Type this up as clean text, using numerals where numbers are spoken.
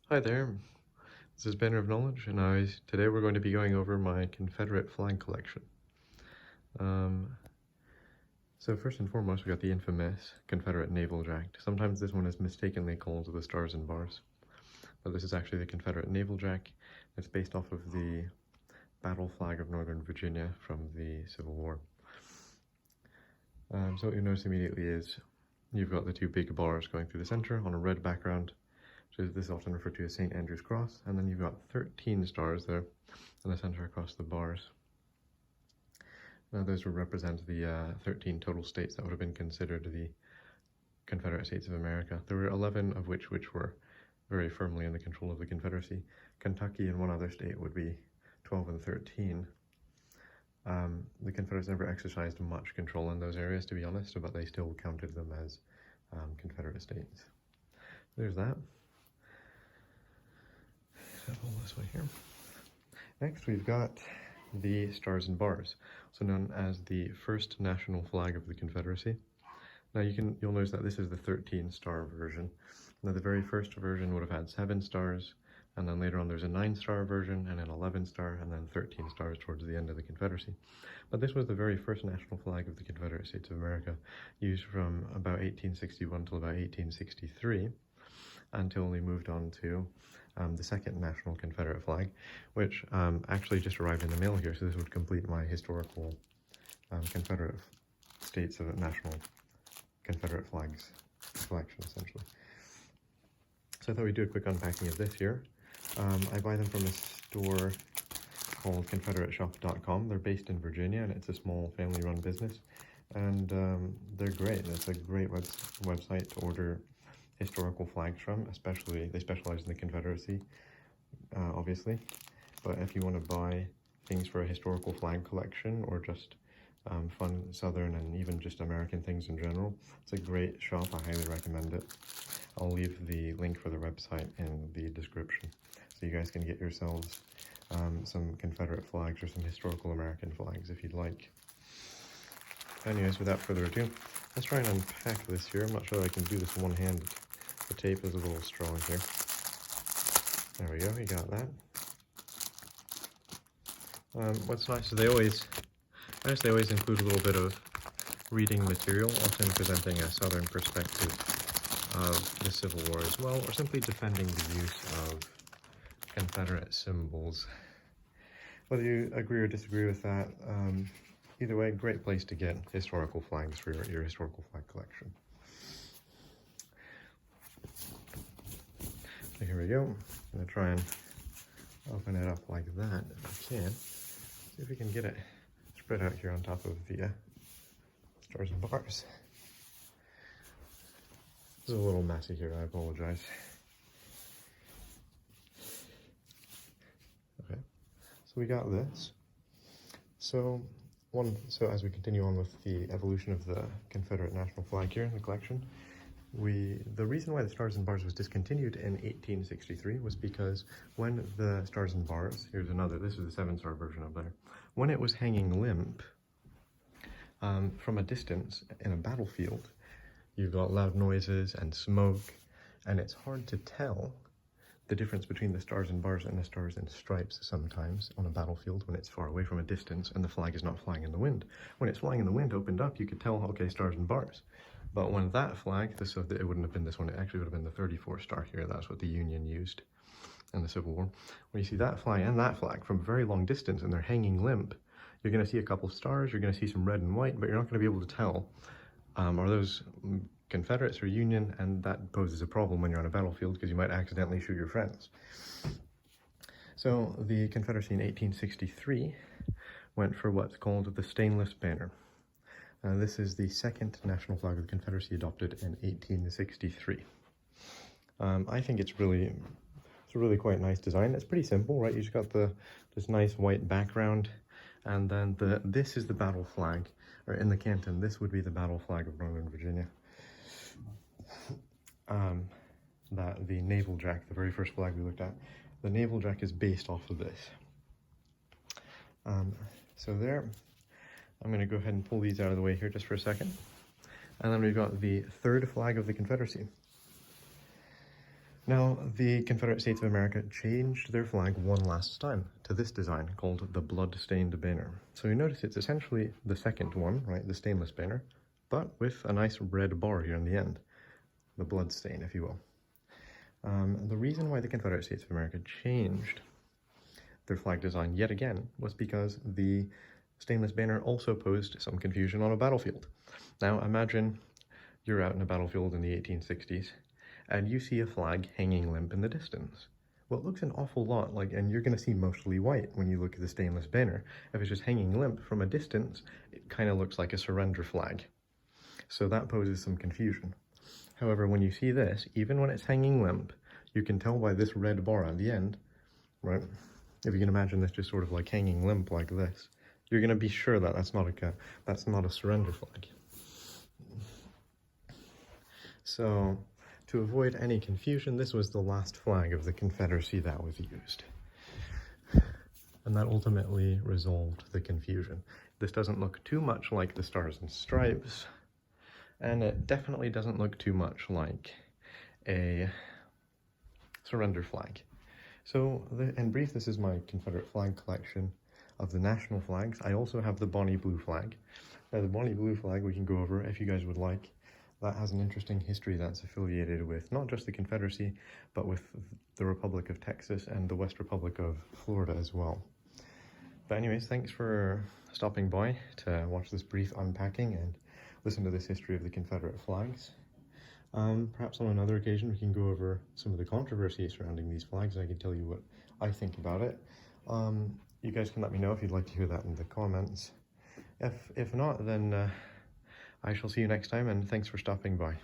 Hi there, this is Banner of Knowledge, and today we're going to be going over my Confederate flag collection. So first and foremost, we got the infamous Confederate Naval Jack. Sometimes this one is mistakenly called the Stars and Bars, but this is actually the Confederate Naval Jack. It's based off of the battle flag of Northern Virginia from the Civil War. So what you notice immediately is you've got the two big bars going through the center on a red background. So this is often referred to as St. Andrew's Cross, and then you've got 13 stars there in the center across the bars. Now those would represent the 13 total states that would have been considered the Confederate States of America. There were 11 of which were very firmly in the control of the Confederacy. Kentucky and one other state would be 12 and 13. The Confederates never exercised much control in those areas, to be honest, but they still counted them as Confederate states. There's that. All this way here. Next, we've got the Stars and Bars, also known as the first national flag of the Confederacy. Now you'll notice that this is the 13-star version. Now the very first version would have had 7 stars, and then later on there's a 9-star version, and an 11-star, and then 13 stars towards the end of the Confederacy. But this was the very first national flag of the Confederate States of America, used from about 1861 till about 1863, until they moved on to the second national Confederate flag, which actually just arrived in the mail here, so this would complete my historical Confederate States of national Confederate flags collection, essentially. So I thought we'd do a quick unpacking of this here. I buy them from a store called ConfederateShop.com. They're based in Virginia, and it's a small family-run business, and they're great. It's a great website to order historical flags from, especially they specialize in the Confederacy, obviously, but if you want to buy things for a historical flag collection or just fun Southern and even just American things in general, it's a great shop. I highly recommend it. I'll leave the link for the website in the description so you guys can get yourselves some Confederate flags or some historical American flags if you'd like. Anyways, without further ado, let's try and unpack this here. I'm not sure I can do this one-handed. The tape is a little strong here. There we go, we got that. What's nice is they always include a little bit of reading material, often presenting a Southern perspective of the Civil War as well, or simply defending the use of Confederate symbols. Whether you agree or disagree with that, either way, great place to get historical flags for your historical flag collection. So here we go. I'm going to try and open it up like that if I can. See if we can get it spread out here on top of the Stars and Bars. This is a little messy here, I apologize. Okay, so we got this. So as we continue on with the evolution of the Confederate national flag here in the collection, the reason why the Stars and Bars was discontinued in 1863 was because when the Stars and Bars, this is the 7-star version up there, when it was hanging limp from a distance in a battlefield, you've got loud noises and smoke, and it's hard to tell the difference between the Stars and Bars and the Stars and Stripes sometimes on a battlefield when it's far away from a distance and the flag is not flying in the wind. When it's flying in the wind opened up, you could tell, okay, Stars and Bars. But when that flag, it wouldn't have been this one, it actually would have been the 34 star here. That's what the Union used in the Civil War. When you see that flag and that flag from a very long distance and they're hanging limp, you're going to see a couple stars, you're going to see some red and white, but you're not going to be able to tell, are those Confederates or Union? And that poses a problem when you're on a battlefield because you might accidentally shoot your friends. So the Confederacy in 1863 went for what's called the stainless banner. This is the second national flag of the Confederacy adopted in 1863. I think it's a really quite nice design. It's pretty simple, right? You just got this nice white background, and then this is the battle flag, or in the canton, this would be the battle flag of Northern Virginia. The Naval Jack, the very first flag we looked at, the Naval Jack is based off of this. So there. I'm going to go ahead and pull these out of the way here just for a second. And then we've got the third flag of the Confederacy. Now, the Confederate States of America changed their flag one last time to this design called the blood-stained banner. So you notice it's essentially the second one, right, the stainless banner, but with a nice red bar here in the end, the blood stain, if you will. The reason why the Confederate States of America changed their flag design yet again was because the stainless banner also posed some confusion on a battlefield. Now imagine you're out in a battlefield in the 1860s and you see a flag hanging limp in the distance. Well, it looks an awful lot like, and you're going to see mostly white when you look at the stainless banner. If it's just hanging limp from a distance, it kind of looks like a surrender flag. So that poses some confusion. However, when you see this, even when it's hanging limp, you can tell by this red bar at the end, right? If you can imagine this just sort of like hanging limp like this, you're going to be sure that that's not a surrender flag. So, to avoid any confusion, this was the last flag of the Confederacy that was used. And that ultimately resolved the confusion. This doesn't look too much like the Stars and Stripes, and it definitely doesn't look too much like a surrender flag. So, in brief, this is my Confederate flag collection of the national flags. I also have the Bonnie Blue flag. Now, the Bonnie Blue flag we can go over if you guys would like. That has an interesting history that's affiliated with not just the Confederacy, but with the Republic of Texas and the West Republic of Florida as well. But anyways, thanks for stopping by to watch this brief unpacking and listen to this history of the Confederate flags. Perhaps on another occasion we can go over some of the controversy surrounding these flags and I can tell you what I think about it. You guys can let me know if you'd like to hear that in the comments. If not, then I shall see you next time, and thanks for stopping by.